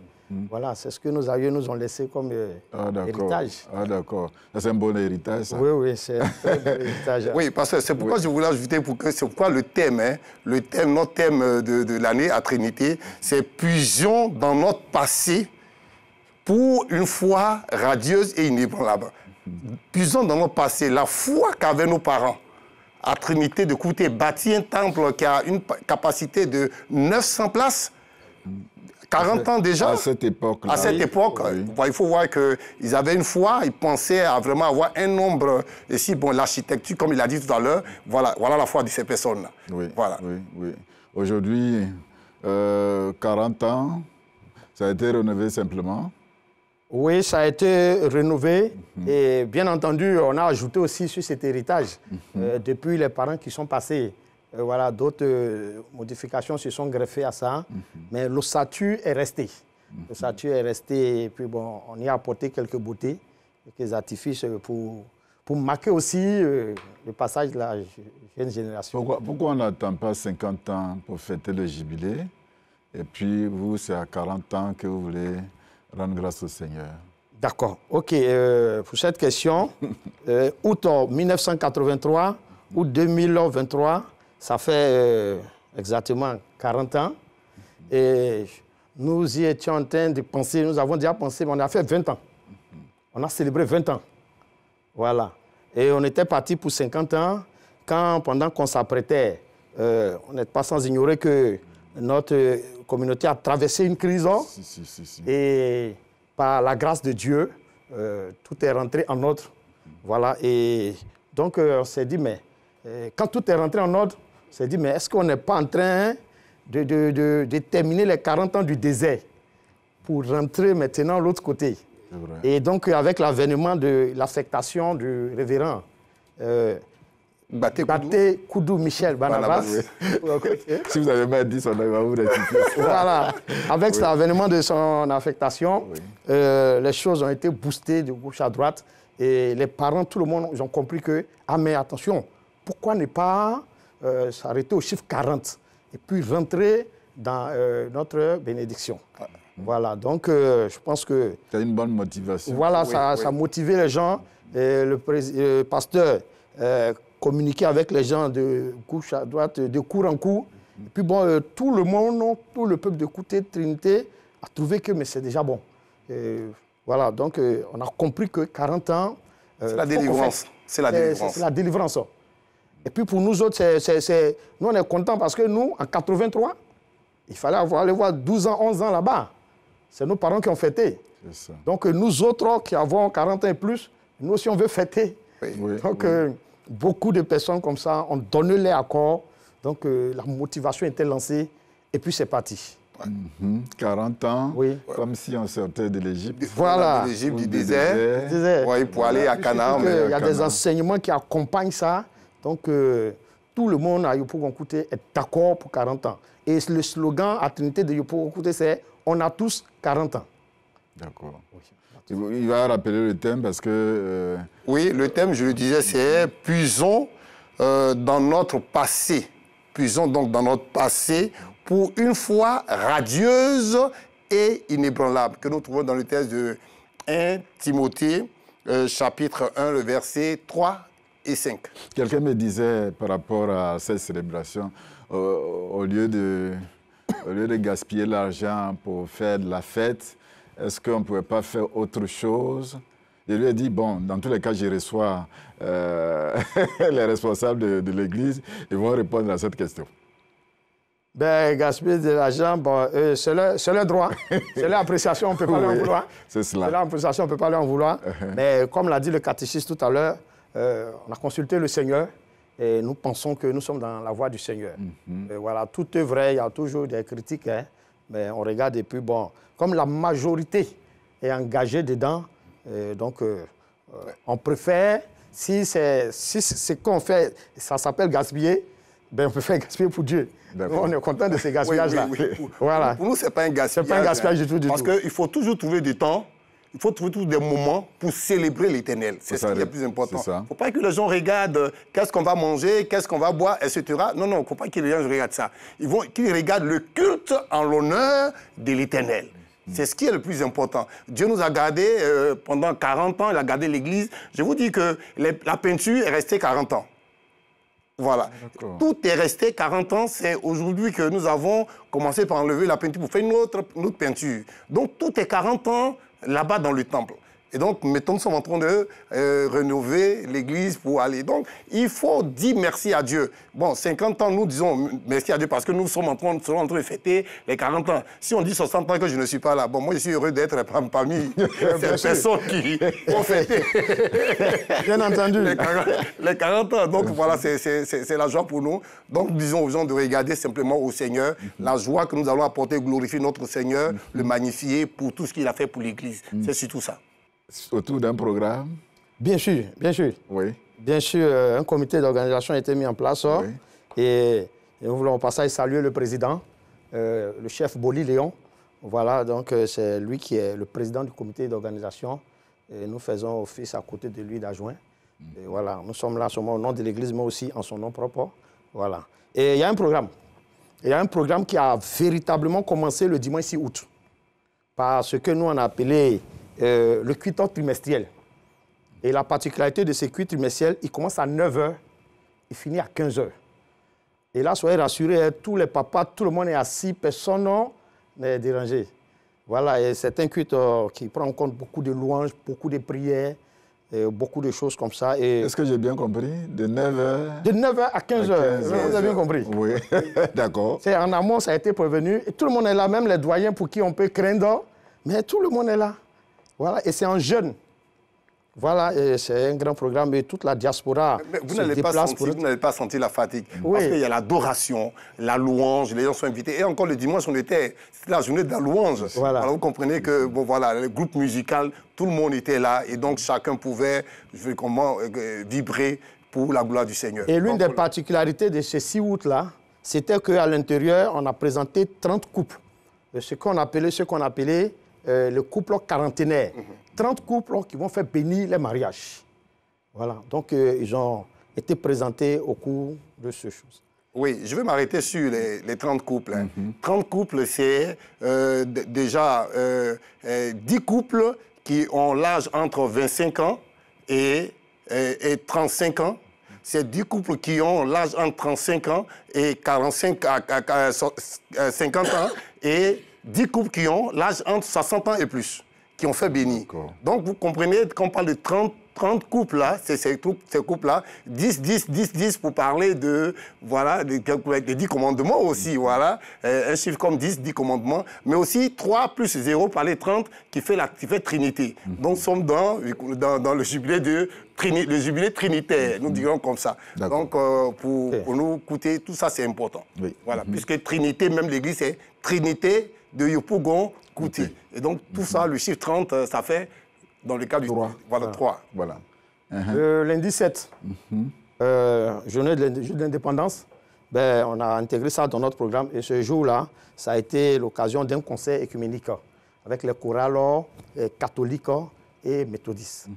Voilà, c'est ce que nos aïeux nous ont laissé comme héritage. Ah, d'accord. C'est un bon héritage, ça. Oui, c'est un très bon héritage. Oui, parce que c'est pourquoi je voulais ajouter, c'est pourquoi le thème, notre thème de l'année à Trinité, c'est puisons dans notre passé pour une foi radieuse et inébranlable. Puisons dans notre passé la foi qu'avaient nos parents à Trinité de Kouté, bâti un temple qui a une capacité de 900 places. 40 ans déjà. À cette époque. À cette époque, il faut voir qu'ils avaient une foi, ils pensaient à vraiment avoir un nombre. Et si, bon, l'architecture, comme il a dit tout à l'heure, voilà la foi de ces personnes-là. Oui, voilà. Oui. Aujourd'hui, 40 ans, ça a été rénové simplement. Oui, ça a été rénové. Et bien entendu, on a ajouté aussi sur cet héritage, depuis les parents qui sont passés. Voilà, d'autres modifications se sont greffées à ça, mais l'ossature est restée. L'ossature est restée, et puis bon, on y a apporté quelques beautés, quelques artifices pour marquer aussi le passage de la jeune génération. Pourquoi on n'attend pas 50 ans pour fêter le jubilé, et puis vous, c'est à 40 ans que vous voulez rendre grâce au Seigneur? D'accord. OK. Pour cette question, août 1983, août 2023, ça fait exactement 40 ans. Et nous y étions en train de penser, nous avons déjà pensé, mais on a fait 20 ans. On a célébré 20 ans. Voilà. Et on était parti pour 50 ans, pendant qu'on s'apprêtait, on n'est pas sans ignorer que notre communauté a traversé une crise. Si. Et par la grâce de Dieu, tout est rentré en ordre. Voilà. Et donc, on s'est dit, mais quand tout est rentré en ordre, on s'est dit, mais est-ce qu'on n'est pas en train de terminer les 40 ans du désert pour rentrer maintenant de l'autre côté? Et donc, avec l'avènement de l'affectation du révérend Baté Koudou Michel Barnabas. Si vous avez mal dit son nom, vous rectifiez. Voilà. Avec l'avènement de son affectation, les choses ont été boostées de gauche à droite. Et les parents, tout le monde, ils ont compris que, ah mais attention, pourquoi ne pas s'arrêter au chiffre 40 et puis rentrer dans notre bénédiction? Voilà, donc je pense que... C'est une bonne motivation. Voilà, ça a motivé les gens. Et le pasteur communiquait avec les gens de gauche à droite, de cour en cour. Et puis bon, tout le monde, tout le peuple de Kouté, Trinité, a trouvé que c'est déjà bon. Voilà, donc on a compris que 40 ans... c'est la délivrance. C'est la délivrance. C'est la délivrance. Et puis pour nous autres, nous on est contents parce que nous, en 83, il fallait aller voir 12 ans, 11 ans là-bas. C'est nos parents qui ont fêté. Ça. Donc nous autres qui avons 40 ans et plus, nous aussi on veut fêter. Donc beaucoup de personnes comme ça ont donné les accords. Donc la motivation était lancée et puis c'est parti. 40 ans, comme si on sortait de l'Égypte. Voilà. De l'Égypte, du désert. Oui, pour aller à Canaan. Il y a des enseignements qui accompagnent ça. Donc, tout le monde à Yopougon-Kouté est d'accord pour 40 ans. Et le slogan à Trinité de Yopougon-Kouté, c'est « On a tous 40 ans ». D'accord. Il va rappeler le thème parce que... Oui, le thème, je le disais, c'est « Puisons dans notre passé ». Puisons donc dans notre passé pour une foi radieuse et inébranlable, que nous trouvons dans le texte de 1 Timothée, chapitre 1, le verset 3 et 5. Quelqu'un me disait par rapport à cette célébration, au lieu de gaspiller l'argent pour faire de la fête, est-ce qu'on ne pouvait pas faire autre chose? Je lui ai dit, bon, dans tous les cas, je reçois les responsables de l'Église, ils vont répondre à cette question. Ben, gaspiller de l'argent, bon, c'est leur droit, c'est leur appréciation, on ne peut pas leur en vouloir. C'est cela. C'est leur appréciation, on ne peut pas leur en vouloir. Mais comme l'a dit le catéchisme tout à l'heure, on a consulté le Seigneur et nous pensons que nous sommes dans la voie du Seigneur. Et voilà, tout est vrai, il y a toujours des critiques, hein, mais on regarde et puis bon, comme la majorité est engagée dedans, donc on préfère, si ce qu'on fait, ça s'appelle gaspiller, ben on peut faire gaspiller pour Dieu. Nous, on est content de ces gaspillages-là. Voilà. Pour nous, ce n'est pas un gaspillage. Ce n'est pas un gaspillage du tout. Parce qu'il faut toujours trouver du temps, il faut trouver toujours des moments pour célébrer l'Éternel. C'est ce qui est le plus important. Il ne faut pas que les gens regardent qu'est-ce qu'on va manger, qu'est-ce qu'on va boire, etc. Non, non, il ne faut pas que les gens regardent ça. Qu'ils regardent le culte en l'honneur de l'Éternel. C'est ce qui est le plus important. Dieu nous a gardés pendant 40 ans, il a gardé l'Église. Je vous dis que la peinture est restée 40 ans. Voilà. Tout est resté 40 ans. C'est aujourd'hui que nous avons commencé par enlever la peinture pour faire une autre peinture. Donc, tout est 40 ans là-bas dans le temple. Et donc, maintenant, nous sommes en train de rénover l'église pour aller. Donc, il faut dire merci à Dieu. Bon, 50 ans, nous disons merci à Dieu parce que nous sommes en train de fêter les 40 ans. Si on dit 60 ans que je ne suis pas là, bon, moi, je suis heureux d'être parmi ces personnes qui ont fêté. Bien entendu. Les 40 ans. Donc, voilà, c'est la joie pour nous. Donc, disons aux gens de regarder simplement au Seigneur la joie que nous allons apporter, glorifier notre Seigneur, le magnifier pour tout ce qu'il a fait pour l'église. C'est surtout ça. Autour d'un programme? Bien sûr, bien sûr. Oui. Bien sûr, un comité d'organisation a été mis en place. Oui. Et nous voulons au passage saluer le président, le chef Boli Léon. Voilà, donc c'est lui qui est le président du comité d'organisation. Et nous faisons office à côté de lui d'adjoint. Et voilà, nous sommes là seulement au nom de l'Église, mais aussi en son nom propre. Voilà. Et il y a un programme. Il y a un programme qui a véritablement commencé le dimanche 6 août. Par ce que nous on a appelé le culte trimestriel. Et la particularité de ce culte trimestriel, il commence à 9h, il finit à 15h. Et là, soyez rassurés, tous les papas, tout le monde est assis, personne n'est dérangé. Voilà, et c'est un culte qui prend en compte beaucoup de louanges, beaucoup de prières, beaucoup de choses comme ça. Est-ce que j'ai bien compris? De 9h? De 9h à 15h, vous avez bien compris. Oui, d'accord. En amont, ça a été prévenu. Et tout le monde est là, même les doyens pour qui on peut craindre, mais tout le monde est là. Voilà, et c'est en jeune. Voilà, c'est un grand programme et toute la diaspora vous n'allez pas sentir la fatigue. Oui. Parce qu'il y a l'adoration, la louange, les gens sont invités. Et encore le dimanche, c'était la journée de la louange. Voilà. Alors vous comprenez que, bon voilà, le groupe musical, tout le monde était là et donc chacun pouvait vibrer pour la gloire du Seigneur. Et l'une des particularités de ce 6 août-là, c'était qu'à l'intérieur, on a présenté 30 couples. Ce qu'on appelait le couple quarantenaire. 30 couples qui vont faire bénir les mariages. Voilà. Donc, ils ont été présentés au cours de ces choses. Oui, je vais m'arrêter sur les 30 couples. 30 couples, c'est déjà 10 couples qui ont l'âge entre 25 ans et 35 ans. C'est 10 couples qui ont l'âge entre 35 ans et 50 ans. Et 10 couples qui ont l'âge entre 60 ans et plus, qui ont fait bénir. Donc, vous comprenez, quand on parle de 30 couples, là, ces couples-là, 10 pour parler de, voilà, des 10 commandements aussi, voilà. Un chiffre comme 10 commandements, mais aussi 3 plus 0 par les 30 qui fait Trinité. Donc, nous sommes dans le jubilé trinitaire, nous dirons comme ça. Donc, pour nous écouter, tout ça, c'est important. Oui. Voilà, puisque Trinité, même l'Église, c'est Trinité de Yopougon Kouti. Et donc, tout ça, le chiffre 30, ça fait, dans le cas du 3. Voilà, 3. Voilà. Lundi 7, journée de l'indépendance, ben, on a intégré ça dans notre programme. Et ce jour-là, ça a été l'occasion d'un concert écuménique avec les chorales catholiques et méthodistes.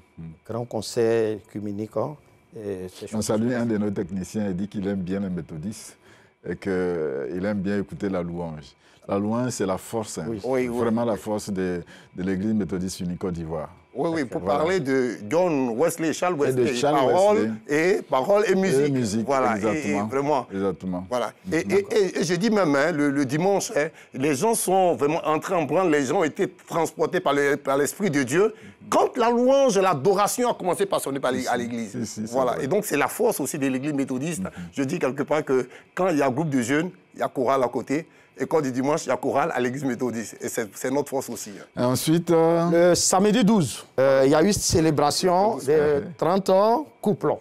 Grand concert écuménique. On salue un de nos techniciens, il dit qu'il aime bien les méthodistes et qu'il aime bien écouter la louange. La louange, c'est la force, hein. Oui. Vraiment la force de l'Église méthodiste unie Côte d'Ivoire. Oui, pour parler de John Wesley, Charles Wesley, et parole et musique. Et musique, voilà, exactement. Et vraiment. Exactement. Voilà. Et je dis même, hein, le dimanche, hein, les gens sont vraiment entrés en branle, les gens ont été transportés par l'Esprit de Dieu. Quand la louange, l'adoration a commencé par sonner à l'église. Voilà. Et donc, c'est la force aussi de l'église méthodiste. Je dis quelque part que quand il y a un groupe de jeunes, il y a chorale à côté. Et quand du dimanche, il y a chorale à l'église méthodiste. Et c'est notre force aussi. Et ensuite... Le samedi 12, il y a eu une célébration de 30 ans couple.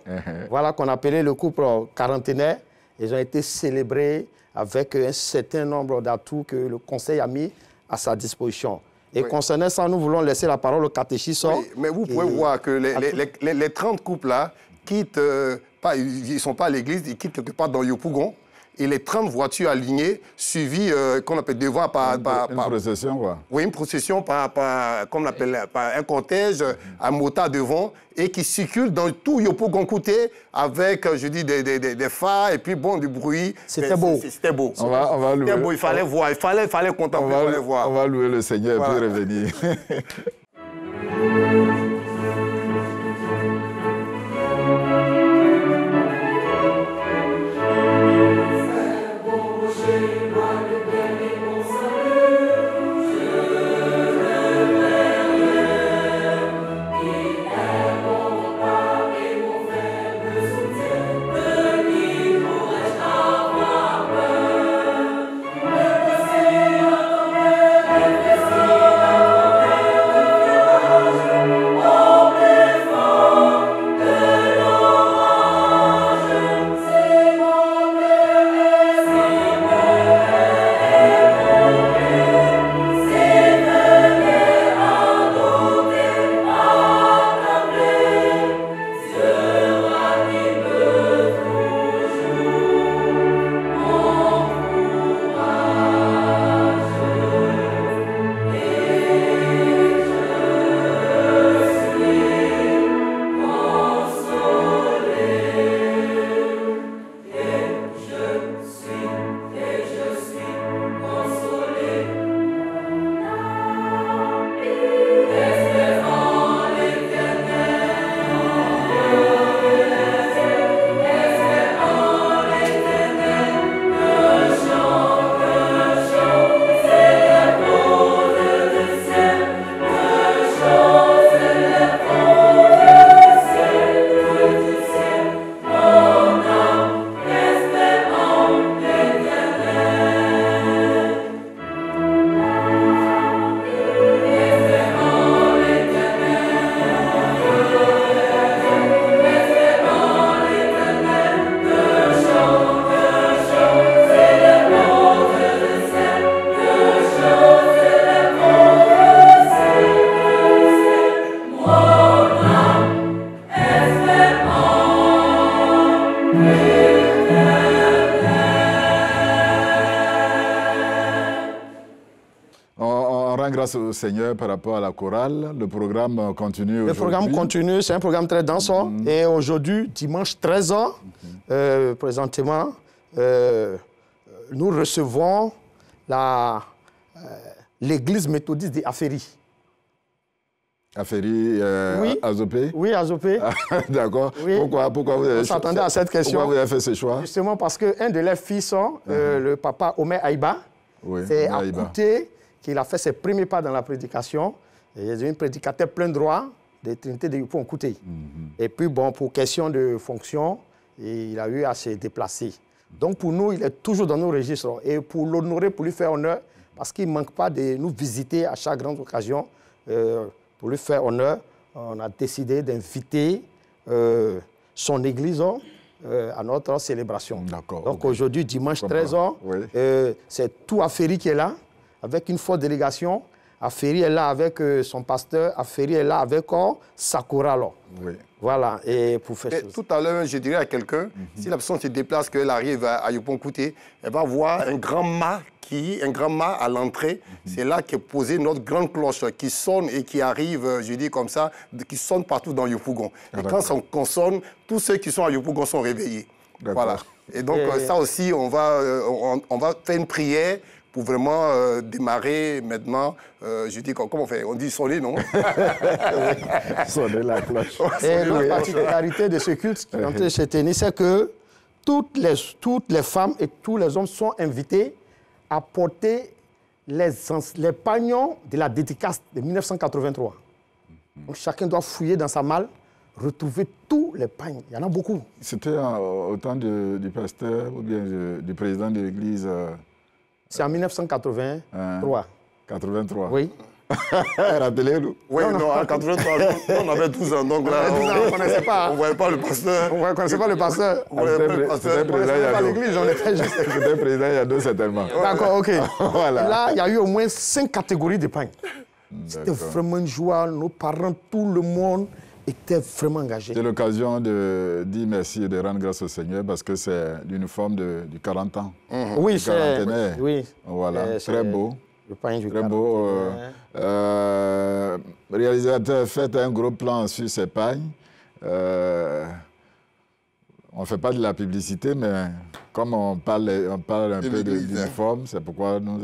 Voilà qu'on appelait le couple quarantenaire. Ils ont été célébrés avec un certain nombre d'atouts que le conseil a mis à sa disposition. Et concernant ça, nous voulons laisser la parole au catéchisme. Oui, mais vous pouvez voir que les 30 couples-là quittent, ils ne sont pas à l'église, ils quittent quelque part dans Yopougon. Et les 30 voitures alignées, suivies, qu'on appelle devant par... Une procession, quoi. Oui, une procession par un cortège, un motard devant, et qui circule dans tout Yopougon-Kouté avec, je dis, des phares et puis, bon, du bruit. C'était beau. C'était beau. On va louer. C'était beau, il fallait voir, il fallait contempler, il fallait voir. On va louer le Seigneur et puis revenir. Grâce au Seigneur par rapport à la chorale. Le programme continue aujourd'hui. Le programme continue, c'est un programme très dense. Et aujourd'hui, dimanche 13h, présentement, nous recevons l'église méthodiste d'Aféry. Aféry, oui. Azopé? Oui, Azopé. D'accord. Oui. Pourquoi vous avez s'attendait à cette question. Pourquoi vous avez fait ce choix? Justement parce qu'un de leurs fils, le papa Omer Aïba, c'est à Kouté qu'il a fait ses premiers pas dans la prédication. Il est un prédicateur plein droit des Trinités de Yopougon-Kouté. Et puis, bon, pour question de fonction, il a eu à se déplacer. Donc, pour nous, il est toujours dans nos registres. Et pour l'honorer, pour lui faire honneur, parce qu'il ne manque pas de nous visiter à chaque grande occasion, pour lui faire honneur, on a décidé d'inviter son église à notre célébration. Donc, aujourd'hui, dimanche 13h, c'est tout Aféry qui est là, avec une forte délégation. Aféry est là avec son pasteur, Aféry est là avec Sakura. Voilà, et pour faire chose. Tout à l'heure, je dirais à quelqu'un, si la personne se déplace, qu'elle arrive à Yopougon-Kouté, elle va voir un grand mât à l'entrée. C'est là qu'est posée notre grande cloche qui sonne et qui arrive, je dis comme ça, qui sonne partout dans Yopougon. Et quand on sonne, tous ceux qui sont à Yopougon sont réveillés. Voilà. Et donc ça aussi, on va faire une prière pour vraiment démarrer maintenant. Je dis, comment on fait? On dit sonner, non? Sonner la cloche. Et la particularité de ce culte qui est en train de se tenir, c'est que toutes les femmes et tous les hommes sont invités à porter les pagnons de la dédicace de 1983. Donc chacun doit fouiller dans sa malle, retrouver tous les pagnes. Il y en a beaucoup. C'était au temps du pasteur ou bien du président de l'église C'est en 1983. 83. Oui. Rappelez-nous. Oui, non, en 83, on avait 12 ans, donc là, on ne connaissait pas. On ne voyait pas le pasteur. On ne connaissait pas le pasteur. On ne voyait pas le pasteur. C'était président il y a Pas deux. l'église, on était juste... C'était président il y a deux, certainement. D'accord, ok. Voilà. Là, il y a eu au moins 5 catégories de pagnes. C'était vraiment une joie. Nos parents, tout le monde était vraiment engagé. C'est l'occasion de dire merci et de rendre grâce au Seigneur parce que c'est l'uniforme du 40 ans. Oui, Du c'est... quarantenaire. Oui. Voilà, C'est très beau. Le pagne du Très beau. Réalisateur, faites un gros plan sur ces pagnes. On ne fait pas de la publicité, mais comme on parle un peu d'uniforme, c'est pourquoi nous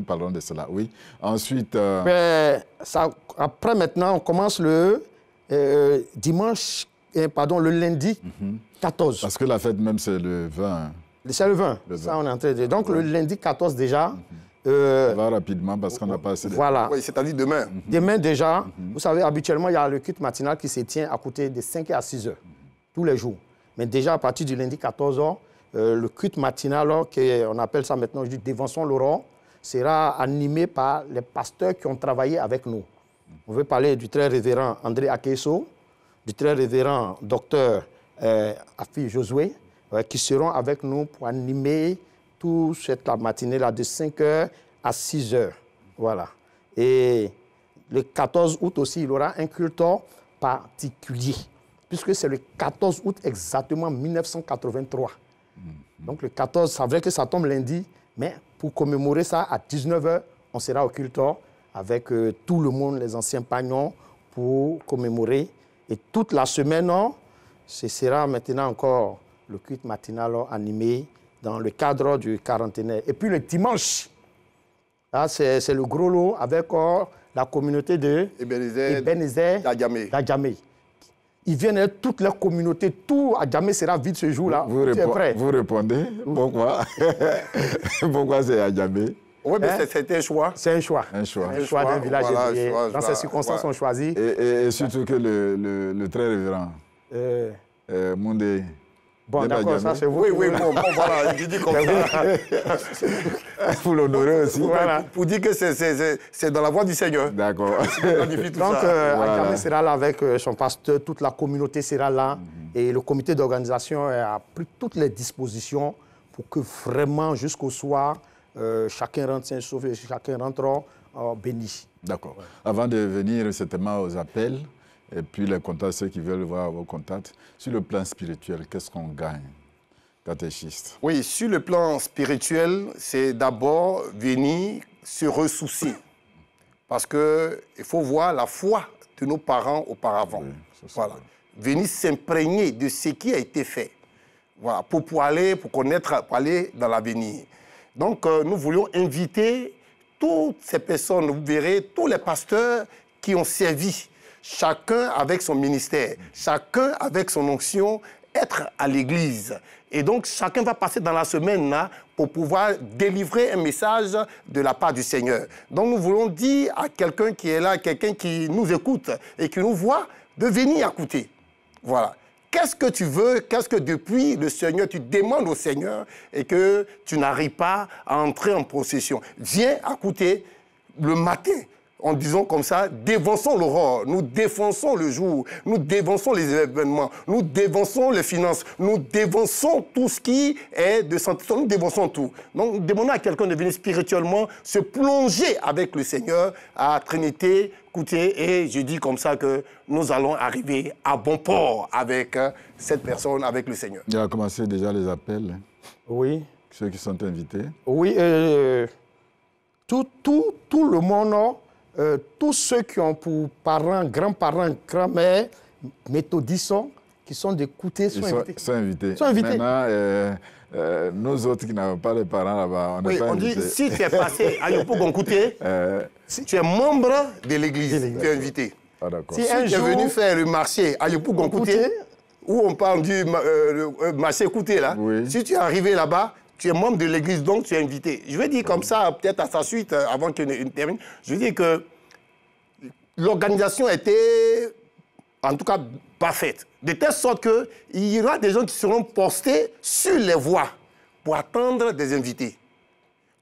parlons de cela. Oui. Ensuite... Après, maintenant, on commence le le lundi 14. Parce que la fête même, c'est le 20. C'est le 20. Le 20. Ça, on est en train de... Donc, le lundi 14 déjà... On va rapidement parce qu'on n'a pas assez de... Voilà. Oui, c'est-à-dire demain. Demain déjà, vous savez, habituellement, il y a le culte matinal qui se tient à côté de 5 à 6 heures, tous les jours. Mais déjà, à partir du lundi 14 h, le culte matinal, on appelle ça maintenant, je dis Dévention l'aurore, sera animé par les pasteurs qui ont travaillé avec nous. On veut parler du très révérend André Akeso, du très révérend docteur Afi Josué, qui seront avec nous pour animer toute cette matinée-là de 5 h à 6 h. Voilà. Et le 14 août aussi, il y aura un culte particulier, puisque c'est le 14 août exactement 1983. Donc le 14, c'est vrai que ça tombe lundi, mais pour commémorer ça, à 19 h, on sera au culte avec tout le monde, les anciens pagnons, pour commémorer. Et toute la semaine, ce sera maintenant encore le culte matinal animé dans le cadre du quarantenaire. Et puis le dimanche, là, c'est le gros lot avec la communauté de Ebenezer d'Adjamé. Ils viennent, toute leur communauté, tout Adjamé sera vide ce jour-là. Vous répondez pourquoi? Pourquoi c'est Adjamé? Oui, mais c'était un choix. C'est un choix. Un choix. Un choix d'un village éveillé. Dans ces circonstances, on choisit. Et surtout que le très révérend Moundé. Bon, d'accord, ça c'est vous. Oui, bon, voilà, je dis comme ça. Pour l'honorer aussi. Voilà. Pour dire que c'est dans la voie du Seigneur. D'accord. Donc, Adjamé sera là avec son pasteur, toute la communauté sera là. Et le comité d'organisation a pris toutes les dispositions pour que vraiment, jusqu'au soir, chacun rentre sain sauf et chacun rentre béni. D'accord. Ouais. Avant de venir certainement aux appels, et puis les contacts, ceux qui veulent voir vos contacts, sur le plan spirituel, qu'est-ce qu'on gagne, catéchiste? Oui, sur le plan spirituel, c'est d'abord venir se ressoucier. Parce qu'il faut voir la foi de nos parents auparavant. Oui, voilà. Venir s'imprégner de ce qui a été fait. Voilà, pour connaître, pour aller dans l'avenir. Donc, nous voulions inviter toutes ces personnes, vous verrez, tous les pasteurs qui ont servi, chacun avec son ministère, chacun avec son onction, être à l'église. Et donc, chacun va passer dans la semaine là pour pouvoir délivrer un message de la part du Seigneur. Donc, nous voulons dire à quelqu'un qui est là, quelqu'un qui nous écoute et qui nous voit, de venir écouter. Voilà. Qu'est-ce que tu veux? Qu'est-ce que depuis le Seigneur, tu demandes au Seigneur et que tu n'arrives pas à entrer en procession? Viens écouter le matin. En disant comme ça, dévançons l'aurore, nous défonçons le jour, nous dévançons les événements, nous dévançons les finances, nous dévançons tout ce qui est de santé, nous dévançons tout. Donc, demandons à quelqu'un de venir spirituellement se plonger avec le Seigneur à Trinité, écoutez, et je dis comme ça que nous allons arriver à bon port avec cette personne, avec le Seigneur. Il a commencé déjà les appels. Oui. Ceux qui sont invités. Oui, tout le monde... tous ceux qui ont pour parents, grands-parents, grand-mères, méthodistes, qui sont d'écouter sont invités. Sont invités. Sont invités. Maintenant, nous autres qui n'avons pas les parents là-bas, on n'est pas invités. On dit, si tu es passé à Yopougonkouté, si tu es membre de l'église, tu es invité. Ah, d'accord. Si tu es venu faire le marché à Yopougonkouté, où on parle du marché Kouté, là, si tu es arrivé là-bas, tu es membre de l'église, donc tu es invité. Je vais dire comme ça, peut-être à sa suite, avant qu'il ne termine, je veux dire que l'organisation était, en tout cas, parfaite. De telle sorte qu'il y aura des gens qui seront postés sur les voies pour attendre des invités.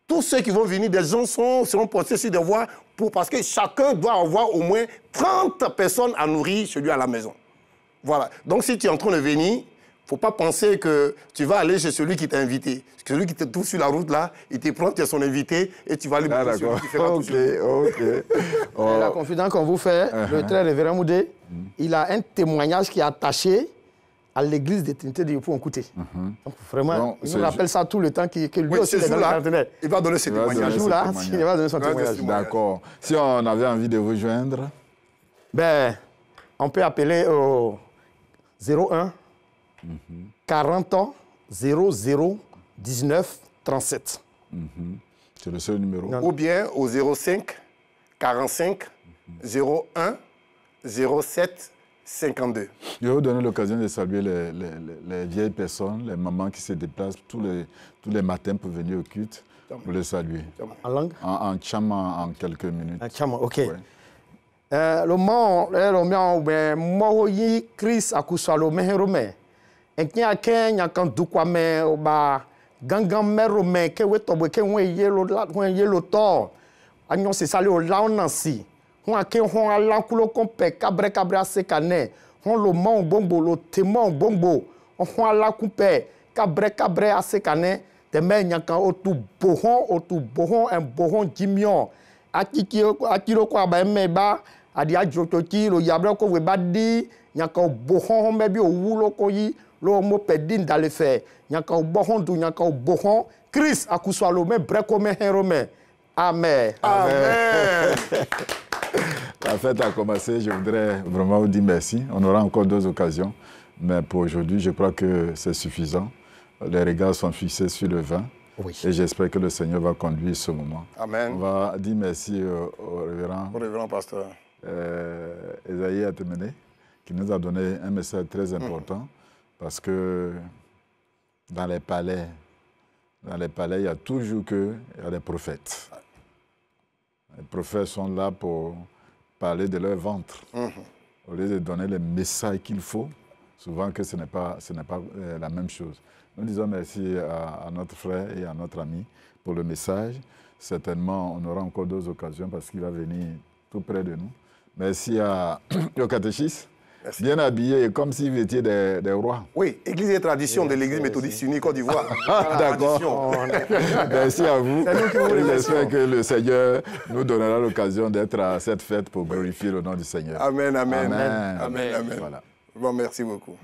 Tous ceux qui vont venir, des gens seront postés sur des voies parce que chacun doit avoir au moins 30 personnes à nourrir chez lui à la maison. Voilà. Donc, si tu es en train de venir, il ne faut pas penser que tu vas aller chez celui qui t'a invité. Celui qui te trouve sur la route, là, il te prend, tu es son invité, et tu vas aller manger celui qui fera tout ça. La confidence qu'on vous fait, le très révérend Moudé, il a un témoignage qui est attaché à l'église des Trinités de Yopougonkouté. Donc, vraiment, il nous rappelle ça tout le temps, que lui aussi est dans le partenaire. Il va donner ses témoignages. Il va donner son témoignage. D'accord. Si on avait envie de vous joindre, ben, on peut appeler au 01 40 ans 00 19 37. C'est le seul numéro. Ou bien au 05 45 01 07 52. Je vais vous donner l'occasion de saluer les vieilles personnes, les mamans qui se déplacent tous les matins pour venir au culte, pour les saluer. En langue? En tchama, en quelques minutes. En tchama, ok. Le mot, Chris akusalo meherome. Enkya Kenya kan dukwame oba gangan merome ke wetobo ke won yelo to. Anyo se sale o laonansi. Hon ake hon alankulo kompe kabre asekane. Hon lo mon bongo lo temon bongo. Hon alakupe kabre asekane. Teme nyankan otu bohon en bohon jimion. Akiro kwa ba meba adi ajototi lo yabre ko we badi nyankan bohon mebi owulo ko yi lo mo pedin dale fe nyankan bohon du nyankan bohon Chris akuswalo me breko me herome. Amen. Amen. La fête a commencé, je voudrais vraiment vous dire merci. On aura encore d'autres occasions, mais pour aujourd'hui, je crois que c'est suffisant. Les regards sont fixés sur le vin. Oui. Et j'espère que le Seigneur va conduire ce moment. Amen. On va dire merci au révérend. Au révérend pasteur. Esaïe Atemene, qui nous a donné un message très important, parce que dans les palais, il y a toujours il y a des prophètes. Les prophètes sont là pour parler de leur ventre, au lieu de donner les messages qu'il faut, souvent que ce n'est pas la même chose. Nous disons merci à notre frère et à notre ami pour le message. Certainement, on aura encore d'autres occasions parce qu'il va venir tout près de nous. Merci au catéchisme, bien habillé, comme si vous étiez des rois. Oui, Église et tradition de l'Église méthodiste unie Côte d'Ivoire. D'accord. Merci à vous. J'espère que le Seigneur nous donnera l'occasion d'être à cette fête pour glorifier le nom du Seigneur. Amen, amen. Amen. Amen, amen. Voilà. Bon, merci beaucoup.